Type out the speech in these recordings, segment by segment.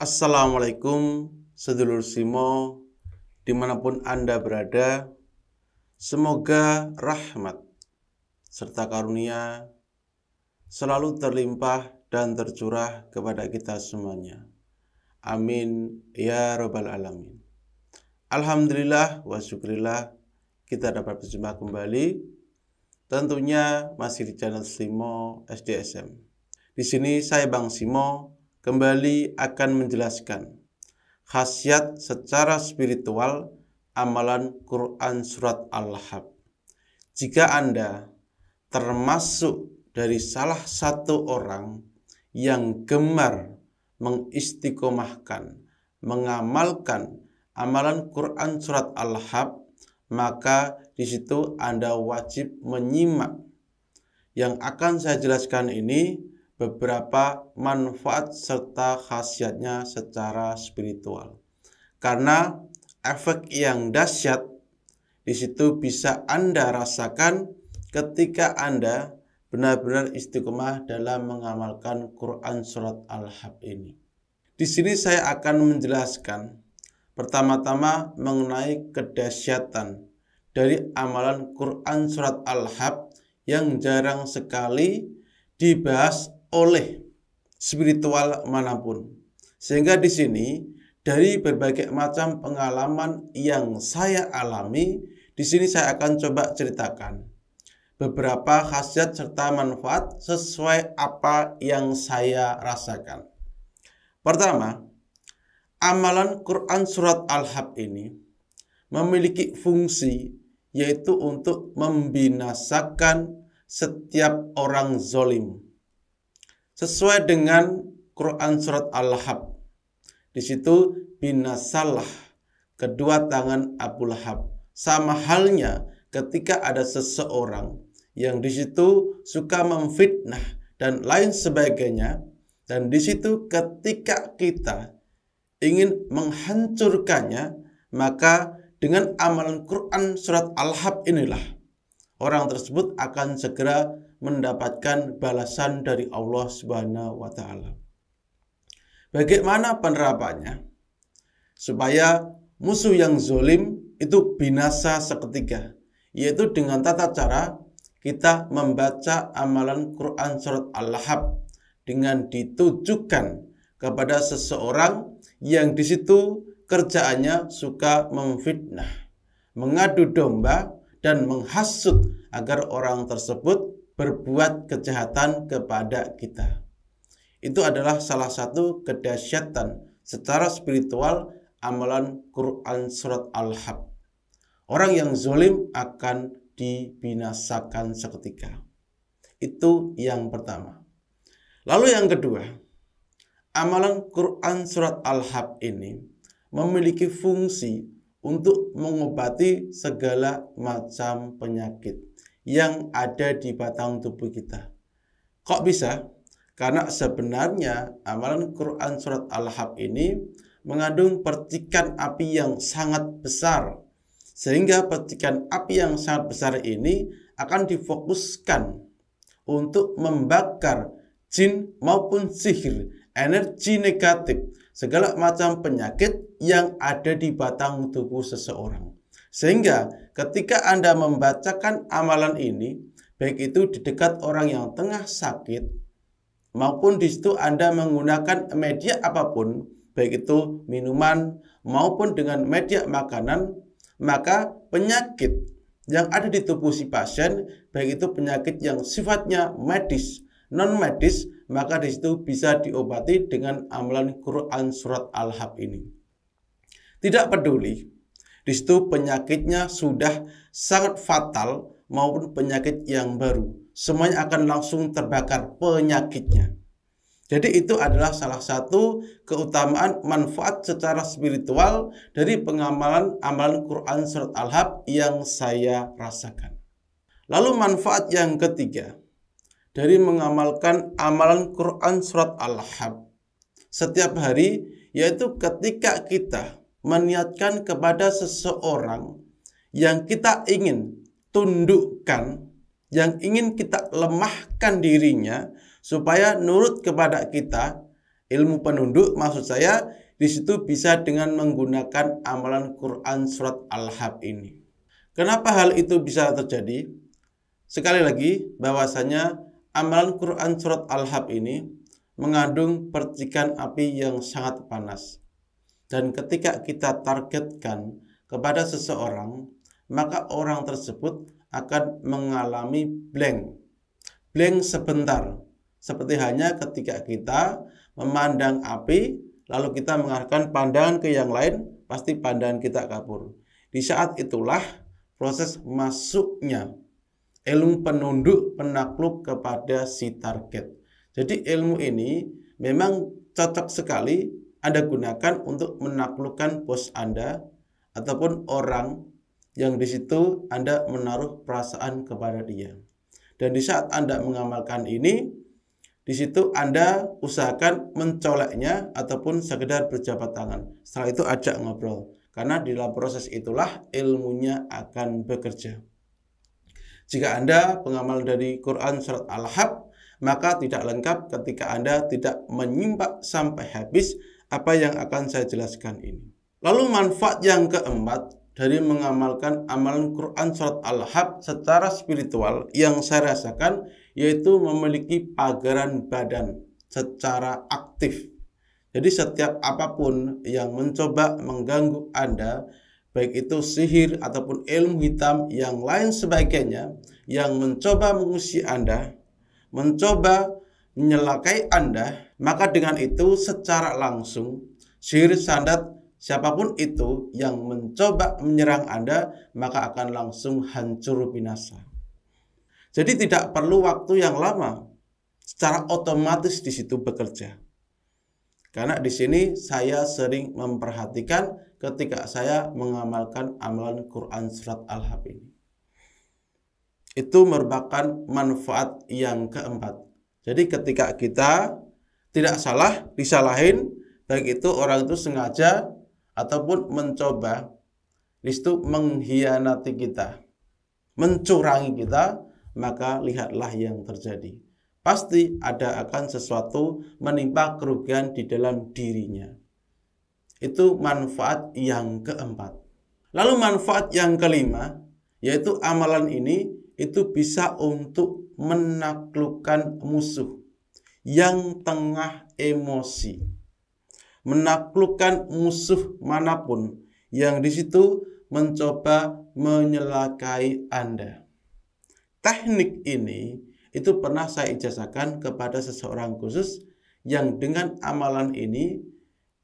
Assalamualaikum sedulur Simo dimanapun Anda berada. Semoga rahmat serta karunia selalu terlimpah dan tercurah kepada kita semuanya. Amin ya rabbal alamin. Alhamdulillah wa syukurillah kita dapat berjumpa kembali. Tentunya masih di channel Simo SDSM. Di sini saya Bang Simo kembali akan menjelaskan khasiat secara spiritual amalan Quran Surat Al-Lahab. Jika Anda termasuk dari salah satu orang yang gemar mengistiqomahkan, mengamalkan amalan Quran Surat Al-Lahab, maka di situ Anda wajib menyimak. Yang akan saya jelaskan ini beberapa manfaat serta khasiatnya secara spiritual. Karena efek yang dahsyat di situ bisa Anda rasakan ketika Anda benar-benar istiqomah dalam mengamalkan Quran Surat Al-Lahab ini. Di sini saya akan menjelaskan pertama-tama mengenai kedahsyatan dari amalan Quran Surat Al-Lahab yang jarang sekali dibahas oleh spiritual manapun. Sehingga di sini dari berbagai macam pengalaman yang saya alami, di sini saya akan coba ceritakan beberapa khasiat serta manfaat sesuai apa yang saya rasakan. Pertama, amalan Quran Surat Al-Lahab ini memiliki fungsi yaitu untuk membinasakan setiap orang zolim. Sesuai dengan Quran Surat Al-Lahab, di situ binasalah kedua tangan Abu Lahab. Sama halnya ketika ada seseorang yang di situ suka memfitnah dan lain sebagainya, dan di situ ketika kita ingin menghancurkannya, maka dengan amalan Quran Surat Al-Lahab inilah orang tersebut akan segera mendapatkan balasan dari Allah Subhanahu wa Ta'ala. Bagaimana penerapannya? Supaya musuh yang zolim itu binasa seketika, yaitu dengan tata cara kita membaca amalan Quran Surat Al-Lahab dengan ditujukan kepada seseorang yang di situ kerjaannya suka memfitnah, mengadu domba, dan menghasut agar orang tersebut berbuat kejahatan kepada kita. Itu adalah salah satu kedahsyatan secara spiritual amalan Quran Surat Al-Lahab. Orang yang zolim akan dibinasakan seketika. Itu yang pertama. Lalu yang kedua, amalan Quran Surat Al-Lahab ini memiliki fungsi untuk mengobati segala macam penyakit yang ada di batang tubuh kita. Kok bisa? Karena sebenarnya amalan Quran Surat Al-Lahab ini mengandung percikan api yang sangat besar. Sehingga percikan api yang sangat besar ini akan difokuskan untuk membakar jin maupun sihir, energi negatif, segala macam penyakit yang ada di batang tubuh seseorang. Sehingga ketika Anda membacakan amalan ini, baik itu di dekat orang yang tengah sakit, maupun di situ Anda menggunakan media apapun, baik itu minuman maupun dengan media makanan, maka penyakit yang ada di tubuh si pasien, baik itu penyakit yang sifatnya medis, non-medis, maka di situ bisa diobati dengan amalan Quran Surat Al-Lahab ini. Tidak peduli di situ penyakitnya sudah sangat fatal maupun penyakit yang baru, semuanya akan langsung terbakar penyakitnya. Jadi itu adalah salah satu keutamaan manfaat secara spiritual dari pengamalan amalan Quran Surat Al-Lahab yang saya rasakan. Lalu manfaat yang ketiga dari mengamalkan amalan Quran Surat Al-Lahab setiap hari, yaitu ketika kita meniatkan kepada seseorang yang kita ingin tundukkan, yang ingin kita lemahkan dirinya supaya nurut kepada kita, ilmu penunduk maksud saya di situ bisa dengan menggunakan amalan Quran surat Al-Hab ini. Kenapa hal itu bisa terjadi? Sekali lagi bahwasanya amalan Quran surat Al-Hab ini mengandung percikan api yang sangat panas. Dan ketika kita targetkan kepada seseorang, maka orang tersebut akan mengalami blank sebentar. Seperti hanya ketika kita memandang api, lalu kita mengarahkan pandangan ke yang lain, pasti pandangan kita kabur. Di saat itulah proses masuknya ilmu penunduk penakluk kepada si target. Jadi ilmu ini memang cocok sekali Anda gunakan untuk menaklukkan bos Anda ataupun orang yang di situ Anda menaruh perasaan kepada dia. Dan di saat Anda mengamalkan ini, di situ Anda usahakan mencoleknya ataupun sekedar berjabat tangan. Setelah itu ajak ngobrol. Karena di dalam proses itulah ilmunya akan bekerja. Jika Anda pengamal dari Quran surat Al-Hab, maka tidak lengkap ketika Anda tidak menyimak sampai habis apa yang akan saya jelaskan ini. Lalu manfaat yang keempat dari mengamalkan amalan Quran surat Al-Hab secara spiritual yang saya rasakan yaitu memiliki pagaran badan secara aktif. Jadi setiap apapun yang mencoba mengganggu Anda, baik itu sihir ataupun ilmu hitam yang lain sebagainya, yang mencoba mengusik Anda, mencoba menyelakai Anda, maka dengan itu secara langsung sihir sandat siapapun itu yang mencoba menyerang Anda, maka akan langsung hancur binasa. Jadi tidak perlu waktu yang lama, secara otomatis di situ bekerja. Karena di sini saya sering memperhatikan ketika saya mengamalkan amalan Quran surat Al-Hab ini. Itu merupakan manfaat yang keempat. Jadi ketika kita tidak salah, disalahin, baik itu orang itu sengaja ataupun mencoba di situ mengkhianati kita, mencurangi kita, maka lihatlah yang terjadi. Pasti ada akan sesuatu menimpa kerugian di dalam dirinya. Itu manfaat yang keempat. Lalu manfaat yang kelima, yaitu amalan ini itu bisa untuk menaklukkan musuh yang tengah emosi. Menaklukkan musuh manapun yang di situ mencoba menyelakai Anda. Teknik ini itu pernah saya ijazahkan kepada seseorang khusus yang dengan amalan ini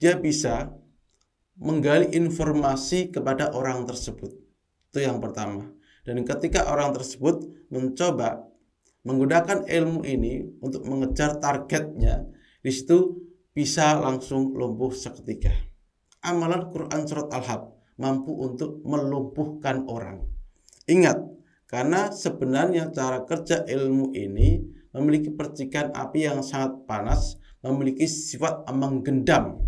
dia bisa menggali informasi kepada orang tersebut. Itu yang pertama. Dan ketika orang tersebut mencoba menggunakan ilmu ini untuk mengejar targetnya, di situ bisa langsung lumpuh seketika. Amalan Quran surat Al-Hab mampu untuk melumpuhkan orang. Ingat, karena sebenarnya cara kerja ilmu ini memiliki percikan api yang sangat panas, memiliki sifat menggendam.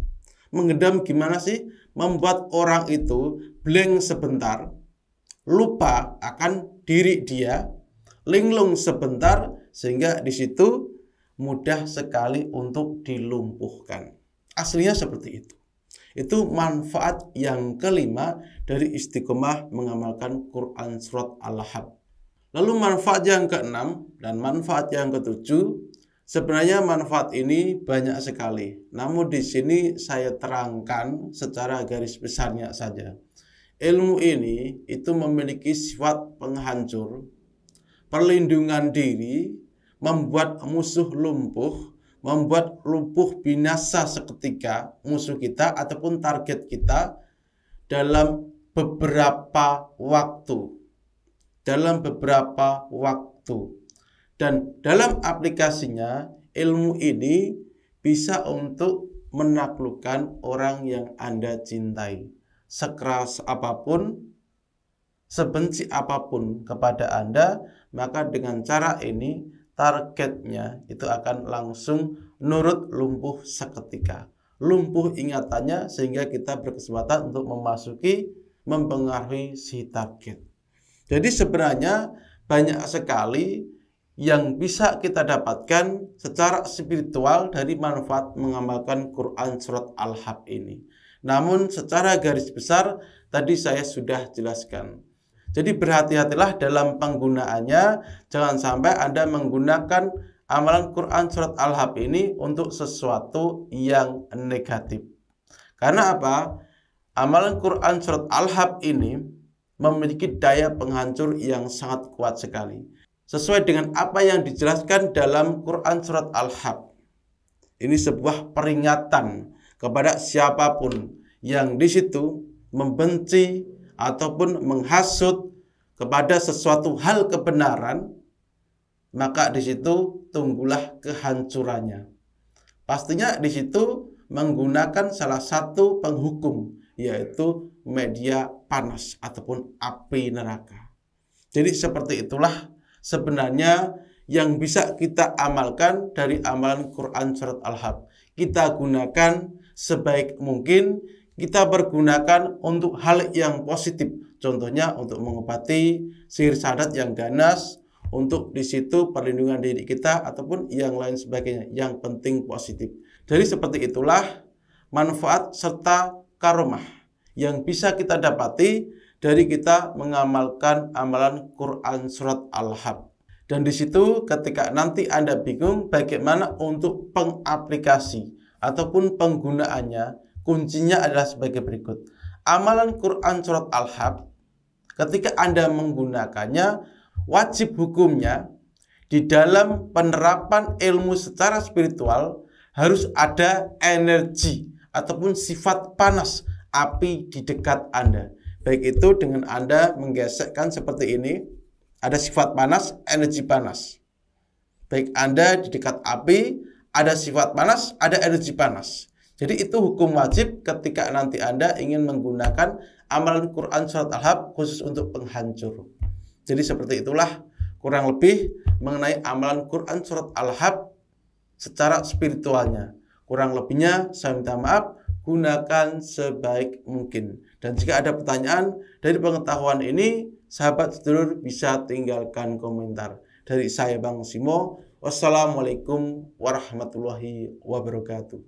Menggendam gimana sih? Membuat orang itu blank sebentar, lupa akan diri dia, linglung sebentar, sehingga di situ mudah sekali untuk dilumpuhkan. Aslinya seperti itu. Itu manfaat yang kelima dari istiqomah mengamalkan Quran surat Al-Hab. Lalu manfaat yang keenam dan manfaat yang ketujuh, sebenarnya manfaat ini banyak sekali. Namun di sini saya terangkan secara garis besarnya saja. Ilmu ini itu memiliki sifat penghancur, perlindungan diri, membuat musuh lumpuh, membuat lumpuh binasa seketika musuh kita ataupun target kita dalam beberapa waktu. Dan dalam aplikasinya ilmu ini bisa untuk menaklukkan orang yang Anda cintai. Sekeras apapun, sebenci apapun kepada Anda, maka dengan cara ini targetnya itu akan langsung nurut lumpuh seketika. Lumpuh ingatannya sehingga kita berkesempatan untuk mempengaruhi si target. Jadi sebenarnya banyak sekali yang bisa kita dapatkan secara spiritual dari manfaat mengamalkan Quran surat Al-Hab ini. Namun secara garis besar tadi saya sudah jelaskan. Jadi berhati-hatilah dalam penggunaannya, jangan sampai Anda menggunakan amalan Quran surat Al-Hab ini untuk sesuatu yang negatif. Karena apa? Amalan Quran surat Al-Hab ini memiliki daya penghancur yang sangat kuat sekali. Sesuai dengan apa yang dijelaskan dalam Quran surat Al-Hab. Ini sebuah peringatan kepada siapapun yang di situ membenci ataupun menghasut kepada sesuatu hal kebenaran, maka di situ tunggulah kehancurannya. Pastinya di situ menggunakan salah satu penghukum, yaitu media panas ataupun api neraka. Jadi seperti itulah sebenarnya yang bisa kita amalkan dari amalan Quran surat Al-Hab. Kita gunakan sebaik mungkin, kita pergunakan untuk hal yang positif. Contohnya untuk mengobati sihir sadat yang ganas, untuk di situ perlindungan diri kita ataupun yang lain sebagainya. Yang penting positif. Jadi seperti itulah manfaat serta karomah yang bisa kita dapati dari kita mengamalkan amalan Quran surat Al-Hab. Dan di situ ketika nanti Anda bingung bagaimana untuk pengaplikasi ataupun penggunaannya, kuncinya adalah sebagai berikut. Amalan Quran surat Al-Hab, ketika Anda menggunakannya, wajib hukumnya di dalam penerapan ilmu secara spiritual harus ada energi ataupun sifat panas api di dekat Anda. Baik itu dengan Anda menggesekkan seperti ini, ada sifat panas, energi panas. Baik Anda di dekat api, ada sifat panas, ada energi panas. Jadi itu hukum wajib ketika nanti Anda ingin menggunakan amalan Quran surat Al-Hab khusus untuk penghancur. Jadi seperti itulah kurang lebih mengenai amalan Quran surat Al-Hab secara spiritualnya. Kurang lebihnya saya minta maaf, gunakan sebaik mungkin. Dan jika ada pertanyaan dari pengetahuan ini, sahabat sedulur bisa tinggalkan komentar. Dari saya Bang Simo, wassalamualaikum warahmatullahi wabarakatuh.